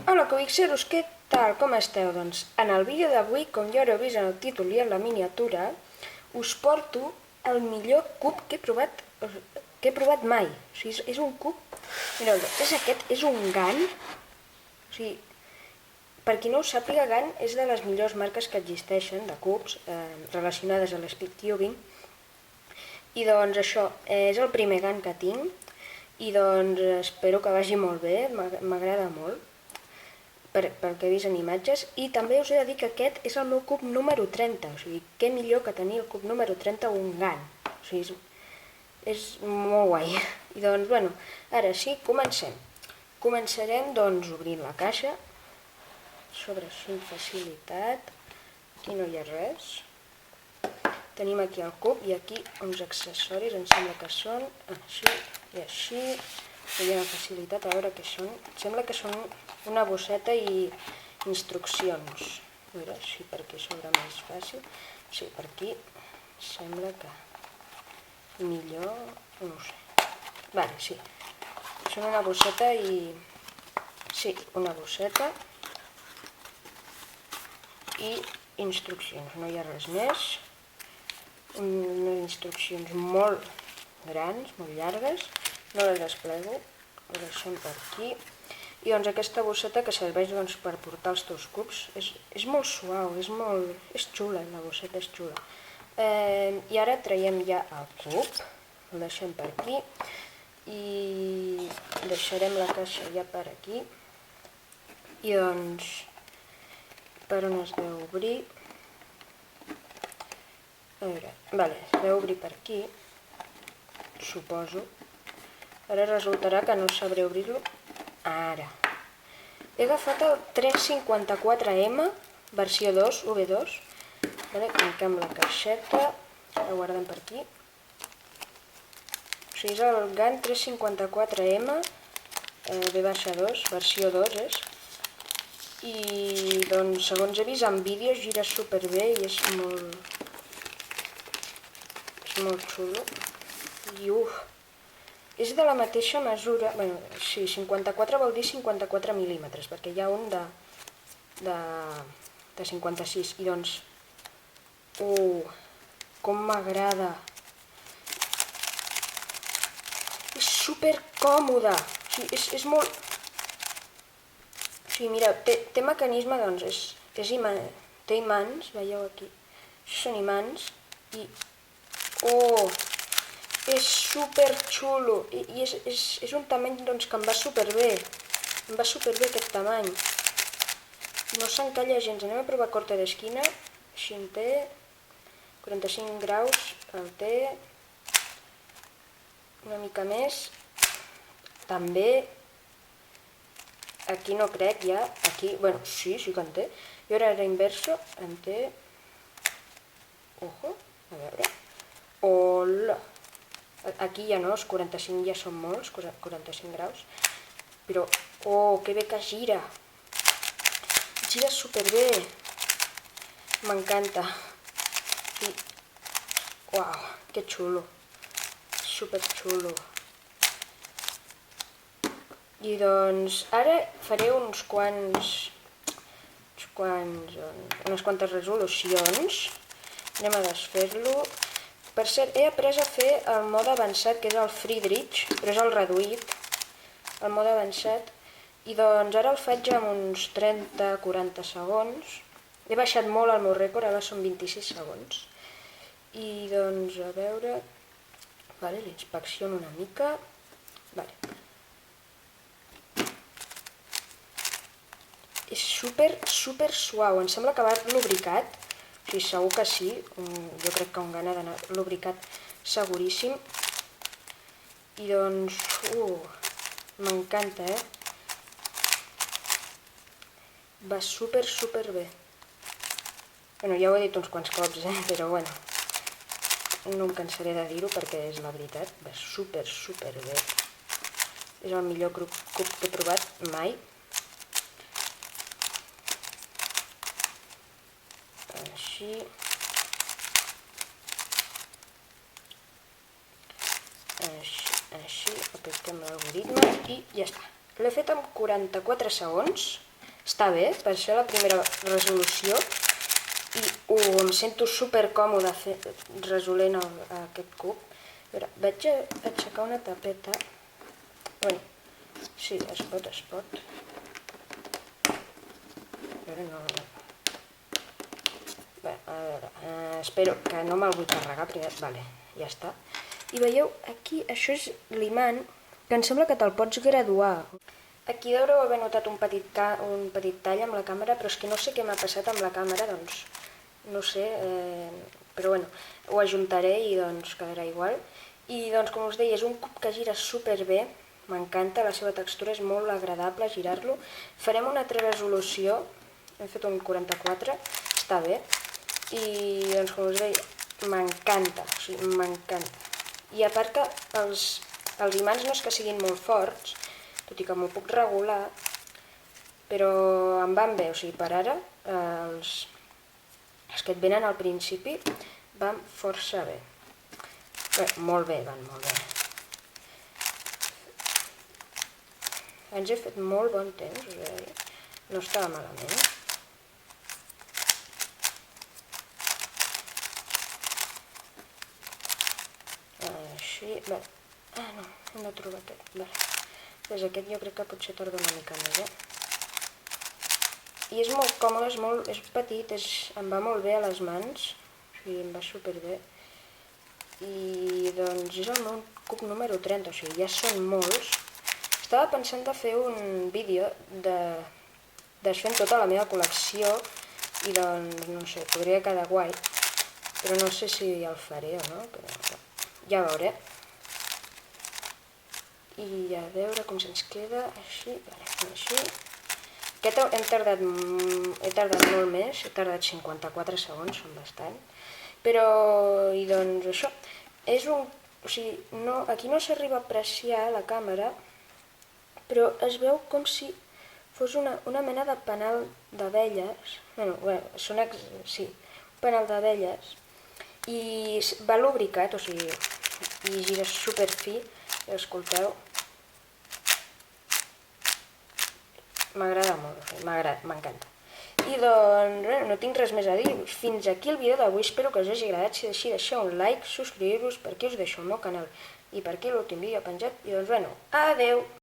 Hola Cubixeros, què tal? Com esteu? Doncs en el vídeo d'avui, com ja haureu vist en el títol i en la miniatura, us porto el millor cub que he provat mai. O sigui, és un cub... Mireu, és aquest, és un GAN. O sigui, per qui no ho sàpiga, GAN és de les millors marques que existeixen de cubs relacionades a l'speedcubing. I doncs això, és el primer GAN que tinc i doncs espero que vagi molt bé, m'agrada molt. Pel que he vist en imatges, i també us he de dir que aquest és el meu cub número 30, o sigui, què millor que tenir el cub número 30 un GAN, o sigui, és molt guai. I doncs, bueno, ara sí, comencem. Començarem, doncs, obrint la caixa, sobre així amb facilitat, aquí no hi ha res. Tenim aquí el cub i aquí uns accessoris, em sembla que són així i així. Veiem amb facilitat a veure què són. Sembla que són una bosseta i instruccions. A veure si per aquí s'obre més fàcil. Sí, per aquí sembla que millor, no ho sé. Vale, sí. Són una bosseta i... Sí, una bosseta i instruccions. No hi ha res més. Unes instruccions molt grans, molt llargues. No les desplego, ho deixem per aquí. I doncs aquesta bosseta que serveix per portar els teus cubs és molt suau, és xula, la bosseta és xula. I ara traiem ja el cub, el deixem per aquí i deixarem la caixa ja per aquí. I doncs, per on es deu obrir? A veure, vale, es deu obrir per aquí, suposo. Ara resultarà que no sabré obrir-lo. Ara. He agafat el 354M, versió 2, V2. Tanquem la caixeta, la guardem per aquí. O sigui, és el GAN 354M, V2, versió 2 és. I doncs, segons he vist en vídeos, gira superbé i és molt xulo. I és de la mateixa mesura, bueno, sí, 54 vol dir 54 mil·límetres, perquè hi ha un de 56, i doncs, com m'agrada! És super còmode, o sigui, és molt... O sigui, mireu, té mecanisme, doncs, té imants, veieu aquí, són imants, i... És super xulo i és un tamany que em va superbé. Em va superbé aquest tamany. No s'encalla gens. Anem a provar corte d'esquina. Així en té. 45 graus el té. Una mica més. També. Aquí no crec ja. Aquí, bueno, sí que en té. I ara inverso en té. Ojo, a veure. Hola! Aquí ja no, els 45 ja són molts, 45 graus, però, que bé que gira! Gira superbé! M'encanta! I, uau, que xulo! Super xulo! I doncs, ara faré unes quantes resolucions. Anem a desfer-lo. Per cert, he après a fer el mode avançat, que és el Friedrich, però és el reduït, el mode avançat, i doncs ara el faig amb uns 30-40 segons. He baixat molt el meu rècord, ara són 26 segons. I doncs, a veure... Vale, l'inspecciono una mica. Vale. És super suau, em sembla que va lubricat. Sí, segur que sí, jo crec que un GAN ha d'anar lubricat seguríssim. I doncs, m'encanta, Va super bé. Bueno, ja ho he dit uns quants cops, però bueno, no em cansaré de dir-ho perquè és la veritat, va super bé. És el millor cub que he provat mai. Així, apliquem l'algoritme i ja està. L'he fet en 44 segons, està bé, per ser la primera resolució, i em sento super còmode resolent aquest cub. A veure, vaig aixecar una tapeta. Bueno, sí, es pot. A veure, no. Bé, a veure, espero que no me'l vull carregar primer. Vale, ja està. I veieu, aquí, això és l'imant, que em sembla que te'l pots graduar. Aquí deureu haver notat un petit tall amb la càmera, però és que no sé què m'ha passat amb la càmera, doncs no sé, però bueno, ho ajuntaré i doncs quedarà igual. I doncs, com us deia, és un cub que gira superbé, m'encanta, la seva textura és molt agradable girar-lo. Farem una altra resolució, hem fet un 44, està bé. I doncs, com us deia, m'encanta, o sigui, m'encanta. I a part que els imants no és que siguin molt forts, tot i que m'ho puc regular, però em van bé, o sigui, per ara els que et venen al principi van força bé. Bé, molt bé, van molt bé. Ens he fet molt bon temps, us he de dir. No estava malament. Així, bé. Ah, no, no he trobat aquest. Doncs aquest jo crec que potser tarda una mica més, I és molt còmode, és petit, em va molt bé a les mans, o sigui, em va superbé. I doncs és el meu cub número 30, o sigui, ja són molts. Estava pensant de fer un vídeo desfent tota la meva col·lecció i doncs, no sé, podria quedar guai, però no sé si el faré o no, però ja veuré. I a veure com se'ns queda, així, així. Aquest he tardat molt més, he tardat 54 segons, són bastant. Però, i doncs això, és un, o sigui, aquí no s'arriba a apreciar la càmera, però es veu com si fos una mena de penal d'abelles, sí, un penal d'abelles, i va lubricat, o sigui, i gira superfi, escolteu. M'agrada molt, m'encanta. I doncs, no tinc res més a dir. Fins aquí el vídeo d'avui, espero que us hagi agradat. Si és així, deixeu un like, subscriu-vos, per aquí us deixo el meu canal i per aquí l'últim vídeo penjat. I doncs, adeu!